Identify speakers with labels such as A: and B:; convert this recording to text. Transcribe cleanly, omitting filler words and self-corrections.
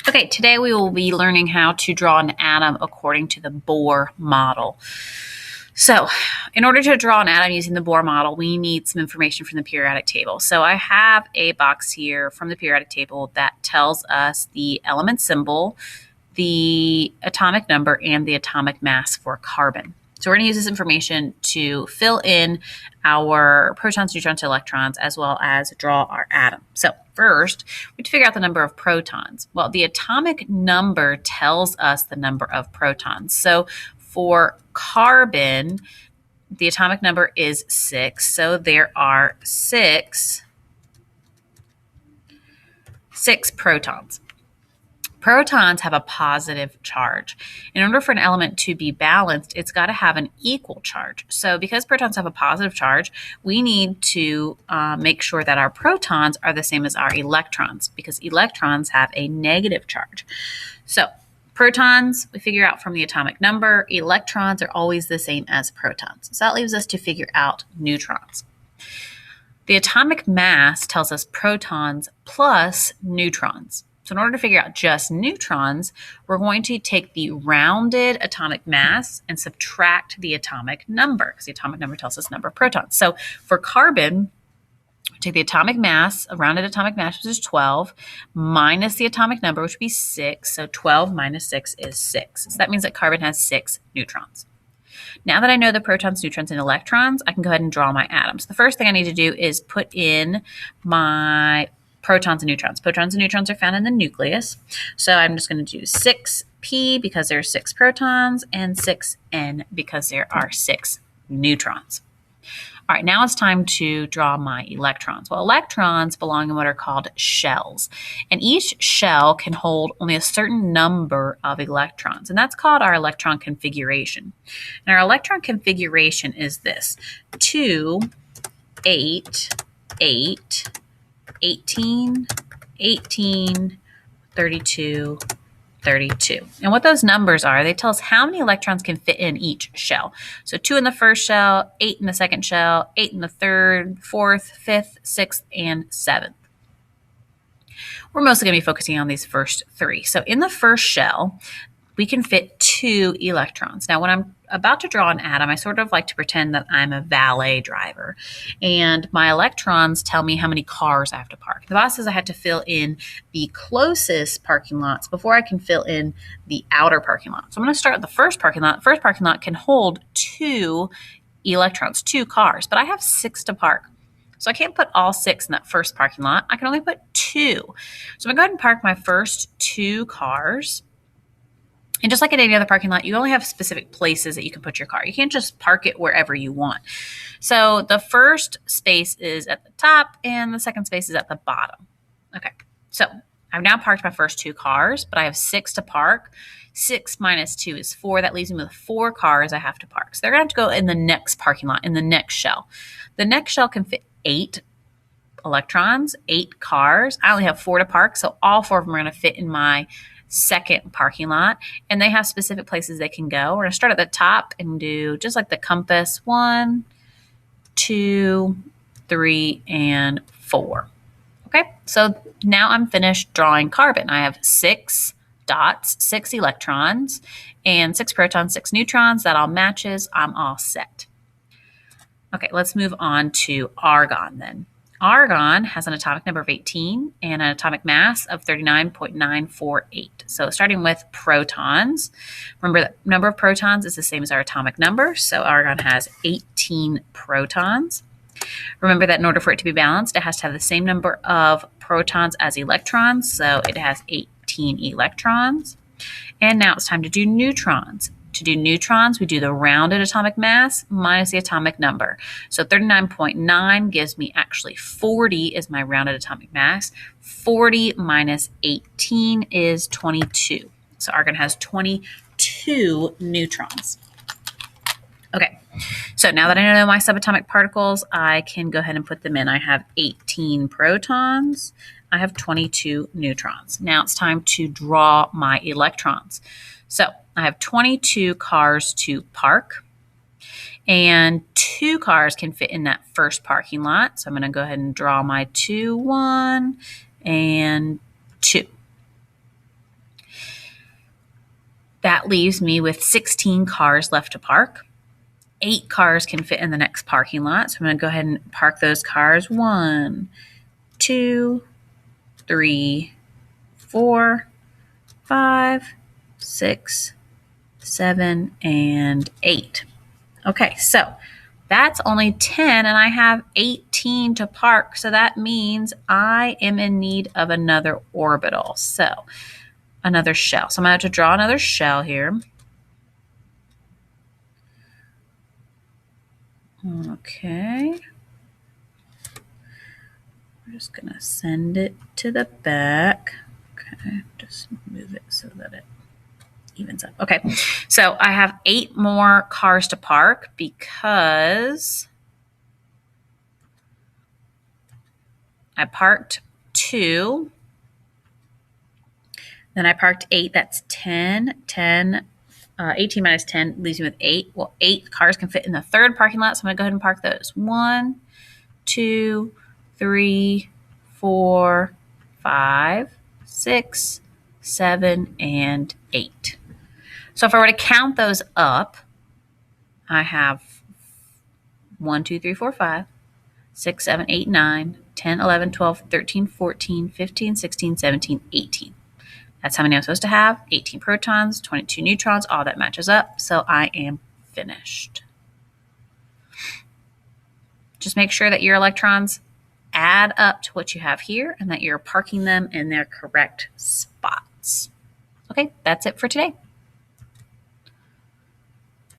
A: Okay, today we will be learning how to draw an atom according to the Bohr model. So, in order to draw an atom using the Bohr model, we need some information from the periodic table. So, I have a box here from the periodic table that tells us the element symbol, the atomic number, and the atomic mass for carbon. So, we're going to use this information to fill in our protons, neutrons, electrons, as well as draw our atom. So, first, we have to figure out the number of protons. Well, the atomic number tells us the number of protons. So, for carbon, the atomic number is 6. So, there are six protons. Protons have a positive charge. In order for an element to be balanced, it's got to have an equal charge. So because protons have a positive charge, we need to make sure that our protons are the same as our electrons, because electrons have a negative charge. So protons, we figure out from the atomic number. Electrons are always the same as protons. So that leaves us to figure out neutrons. The atomic mass tells us protons plus neutrons. So in order to figure out just neutrons, we're going to take the rounded atomic mass and subtract the atomic number, because the atomic number tells us the number of protons. So for carbon, take the atomic mass, a rounded atomic mass, which is 12, minus the atomic number, which would be 6. So 12 minus 6 is 6. So that means that carbon has 6 neutrons. Now that I know the protons, neutrons, and electrons, I can go ahead and draw my atoms. The first thing I need to do is put in my protons and neutrons. Protons and neutrons are found in the nucleus. So I'm just going to do 6p because there are 6 protons and 6n because there are 6 neutrons. All right, now it's time to draw my electrons. Well, electrons belong in what are called shells, and each shell can hold only a certain number of electrons, and that's called our electron configuration. And our electron configuration is this: 2, 8, 8, 18, 18, 32, 32. And what those numbers are, they tell us how many electrons can fit in each shell. So 2 in the first shell, 8 in the second shell, 8 in the third, fourth, fifth, sixth, and seventh. We're mostly going to be focusing on these first 3. So in the first shell, we can fit 2 electrons. Now, when I'm about to draw an atom, I sort of like to pretend that I'm a valet driver, and my electrons tell me how many cars I have to park. The boss says I have to fill in the closest parking lots before I can fill in the outer parking lot. So I'm going to start with the first parking lot. The first parking lot can hold 2 electrons, 2 cars, but I have 6 to park. So I can't put all 6 in that first parking lot. I can only put 2. So I'm going to go ahead and park my first 2 cars. And just like at any other parking lot, you only have specific places that you can put your car. You can't just park it wherever you want. So the first space is at the top and the second space is at the bottom. Okay, so I've now parked my first 2 cars, but I have 6 to park. 6 minus 2 is 4. That leaves me with 4 cars I have to park. So they're going to have to go in the next parking lot, in the next shell. The next shell can fit 8 electrons, 8 cars. I only have 4 to park, so all 4 of them are going to fit in my second parking lot, and they have specific places they can go. We're going to start at the top and do just like the compass: 1, 2, 3, and 4. Okay, so now I'm finished drawing carbon. I have 6 dots, 6 electrons, and 6 protons, 6 neutrons. That all matches. I'm all set. Okay, let's move on to argon then. Argon has an atomic number of 18 and an atomic mass of 39.948. So starting with protons, remember that number of protons is the same as our atomic number. So argon has 18 protons. Remember that in order for it to be balanced, it has to have the same number of protons as electrons. So it has 18 electrons. And now it's time to do neutrons. To do neutrons, we do the rounded atomic mass minus the atomic number. So 39.9 gives me actually 40 is my rounded atomic mass. 40 minus 18 is 22. So argon has 22 neutrons. Okay, so now that I know my subatomic particles, I can go ahead and put them in. I have 18 protons. I have 22 neutrons. Now it's time to draw my electrons. So I have 22 cars to park, and 2 cars can fit in that first parking lot. So I'm going to go ahead and draw my 2, 1, and 2. That leaves me with 16 cars left to park. 8 cars can fit in the next parking lot. So I'm going to go ahead and park those cars. 1, 2, 3, 4, 5, 6, 7, and 8. Okay, so that's only 10 and I have 18 to park. So that means I am in need of another orbital. So another shell. So I'm going to have to draw another shell here. Okay. We're just going to send it to the back. Okay, just move it so that it evens up. Okay, so I have 8 more cars to park because I parked 2. Then I parked 8. That's 10. 18 minus 10 leaves me with 8. Well, 8 cars can fit in the third parking lot, so I'm going to go ahead and park those. 1, 2, 3, 4, 5, 6, 7, and 8. So if I were to count those up, I have 1, 2, 3, 4, 5, 6, 7, 8, 9, 10, 11, 12, 13, 14, 15, 16, 17, 18. That's how many I'm supposed to have. 18 protons, 22 neutrons, all that matches up. So I am finished. Just make sure that your electrons add up to what you have here and that you're parking them in their correct spots. Okay, that's it for today.